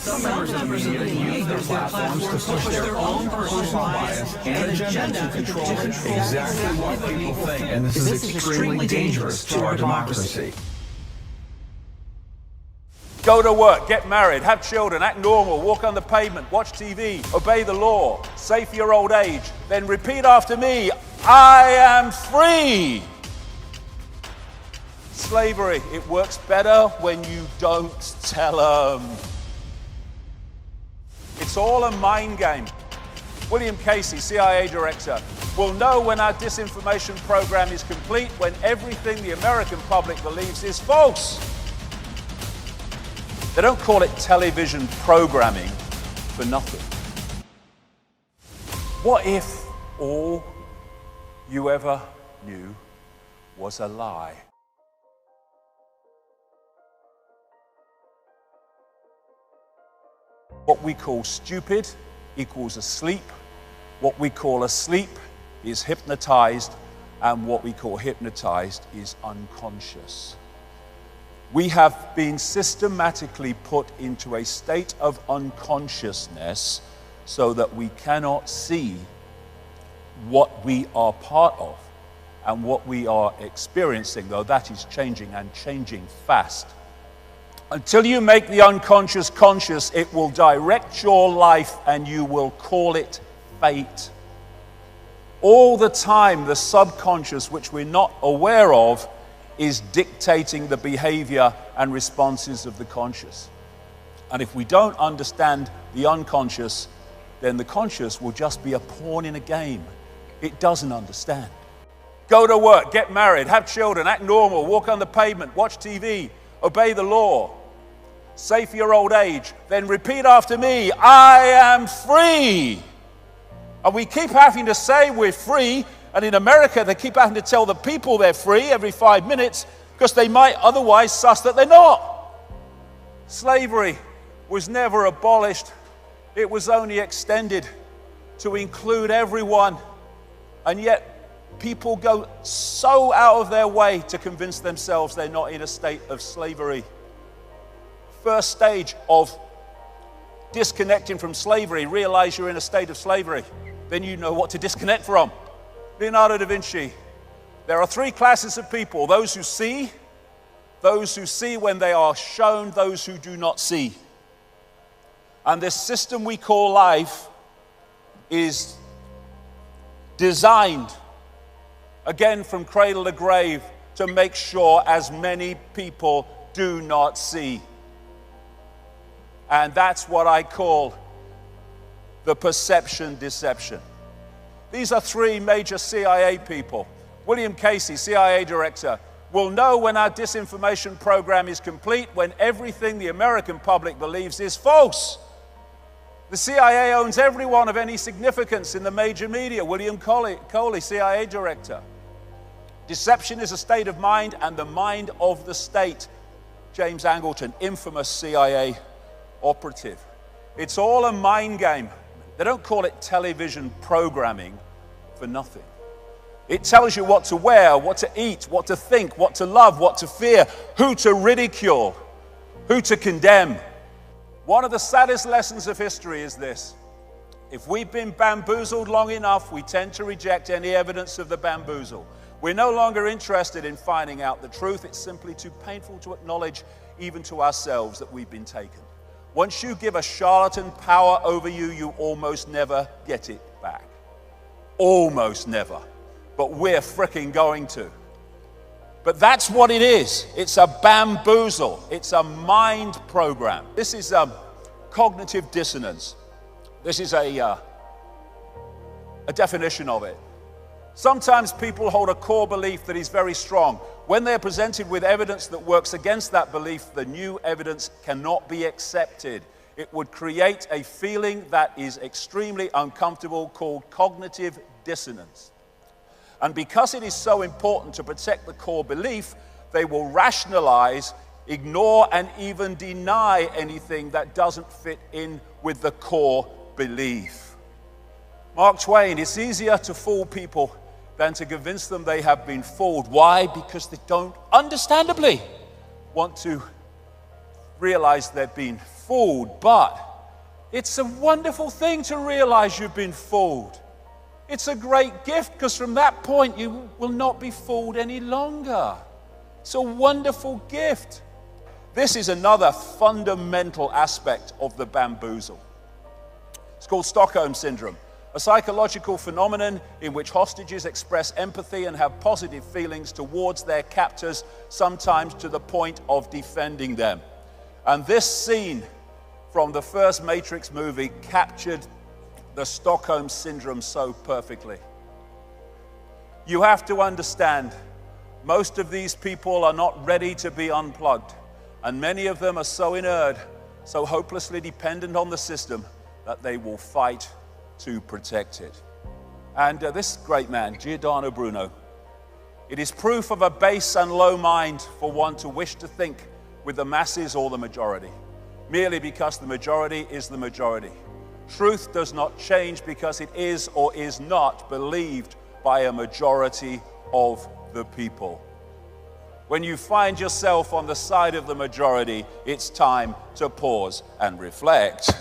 Some members of the media use their platforms to push their own personal bias and agenda to control exactly what people think. And this is extremely dangerous to our democracy. Go to work, get married, have children, act normal, walk on the pavement, watch TV, obey the law, save for your old age, then repeat after me, I am free. Slavery, it works better when you don't tell them. It's all a mind game. William Casey, CIA director, will know when our disinformation program is complete when everything the American public believes is false. They don't call it television programming for nothing. What if all you ever knew was a lie? What we call stupid equals asleep. What we call asleep is hypnotized, and what we call hypnotized is unconscious. We have been systematically put into a state of unconsciousness so that we cannot see what we are part of and what we are experiencing, though that is changing and changing fast. Until you make the unconscious conscious, it will direct your life and you will call it fate. All the time, the subconscious, which we're not aware of, is dictating the behavior and responses of the conscious. And if we don't understand the unconscious, then the conscious will just be a pawn in a game. It doesn't understand. Go to work, get married, have children, act normal, walk on the pavement, watch TV, obey the law, save for your old age, then repeat after me, I am free. And we keep having to say we're free. And in America, they keep having to tell the people they're free every 5 minutes because they might otherwise suss that they're not. Slavery was never abolished. It was only extended to include everyone. And yet, people go so out of their way to convince themselves they're not in a state of slavery. First stage of disconnecting from slavery, realize you're in a state of slavery. Then you know what to disconnect from. Leonardo da Vinci. There are three classes of people: those who see when they are shown, those who do not see. And this system we call life is designed, again from cradle to grave, to make sure as many people do not see. And that's what I call the perception deception. These are three major CIA people. William Casey, CIA director, will know when our disinformation program is complete when everything the American public believes is false. The CIA owns everyone of any significance in the major media. William Coley, CIA director. Deception is a state of mind and the mind of the state. James Angleton, infamous CIA operative. It's all a mind game. They don't call it television programming for nothing. It tells you what to wear, what to eat, what to think, what to love, what to fear, who to ridicule, who to condemn. One of the saddest lessons of history is this: if we've been bamboozled long enough, we tend to reject any evidence of the bamboozle. We're no longer interested in finding out the truth. It's simply too painful to acknowledge, even to ourselves, that we've been taken. Once you give a charlatan power over you, you almost never get it back. Almost never. But we're fricking going to. But that's what it is. It's a bamboozle. It's a mind program. This is cognitive dissonance. This is a definition of it. Sometimes people hold a core belief that is very strong. When they're presented with evidence that works against that belief, the new evidence cannot be accepted. It would create a feeling that is extremely uncomfortable called cognitive dissonance. And because it is so important to protect the core belief, they will rationalize, ignore, and even deny anything that doesn't fit in with the core belief. Mark Twain, it's easier to fool people than to convince them they have been fooled. Why? Because they don't, understandably, want to realize they've been fooled, but it's a wonderful thing to realize you've been fooled. It's a great gift because from that point you will not be fooled any longer. It's a wonderful gift. This is another fundamental aspect of the bamboozle. It's called Stockholm Syndrome, a psychological phenomenon in which hostages express empathy and have positive feelings towards their captors, sometimes to the point of defending them. And this scene from the first Matrix movie captured the Stockholm Syndrome so perfectly. You have to understand, most of these people are not ready to be unplugged, and many of them are so inert, so hopelessly dependent on the system, that they will fight to protect it. And this great man, Giordano Bruno, it is proof of a base and low mind for one to wish to think with the masses or the majority, merely because the majority is the majority. Truth does not change because it is or is not believed by a majority of the people. When you find yourself on the side of the majority, it's time to pause and reflect.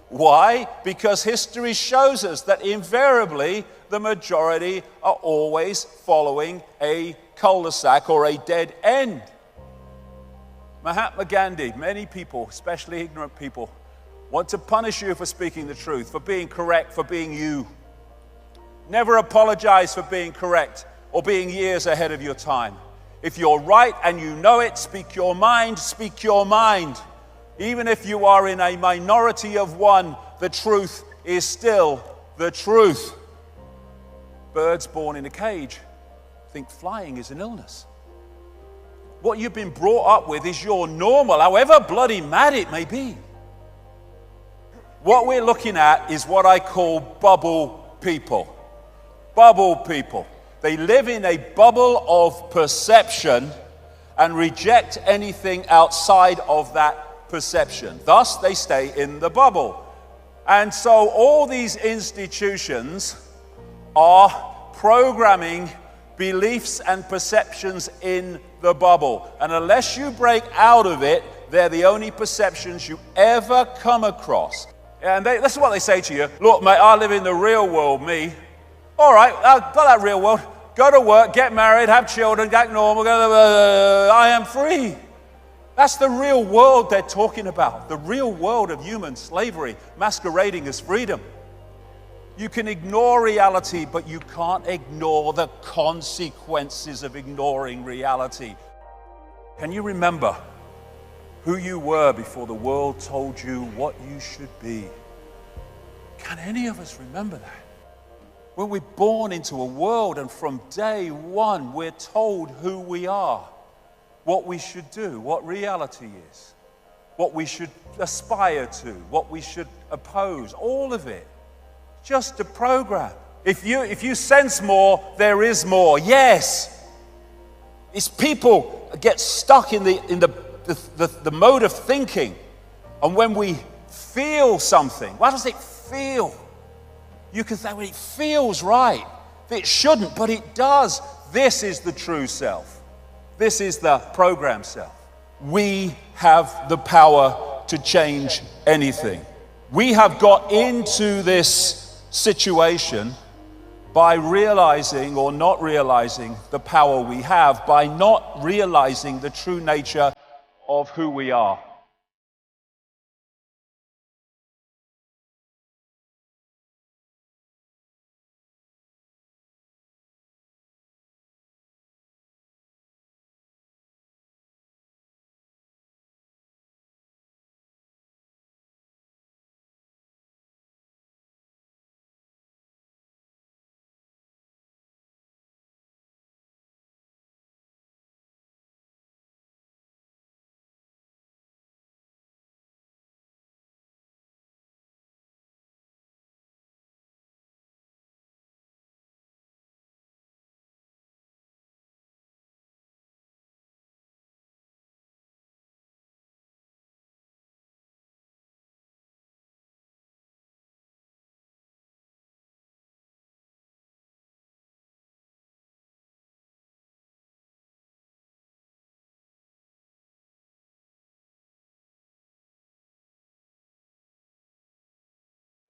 Why? Because history shows us that invariably the majority are always following a cul-de-sac or a dead end. Mahatma Gandhi, many people, especially ignorant people, want to punish you for speaking the truth, for being correct, for being you. Never apologize for being correct or being years ahead of your time. If you're right and you know it, speak your mind, speak your mind. Even if you are in a minority of one, the truth is still the truth. Birds born in a cage think flying is an illness. What you've been brought up with is your normal, however bloody mad it may be. What we're looking at is what I call bubble people. Bubble people. They live in a bubble of perception and reject anything outside of that perception. Thus, they stay in the bubble. And so all these institutions are programming beliefs and perceptions in the bubble. And unless you break out of it, they're the only perceptions you ever come across. And this is what they say to you. Look, mate, I live in the real world, me. All right, I've got that real world. Go to work, get married, have children, get normal. I am free. That's the real world they're talking about. The real world of human slavery masquerading as freedom. You can ignore reality, but you can't ignore the consequences of ignoring reality. Can you remember who you were before the world told you what you should be? Can any of us remember that? When we're born into a world and from day one we're told who we are, what we should do, what reality is, what we should aspire to, what we should oppose, all of it. Just a program. If you sense more, there is more. Yes. It's people get stuck in the mode of thinking. And when we feel something, what does it feel? You can say, well, it feels right. It shouldn't, but it does. This is the true self. This is the program self. We have the power to change anything. We have got into this situation by realizing or not realizing the power we have, by not realizing the true nature of who we are.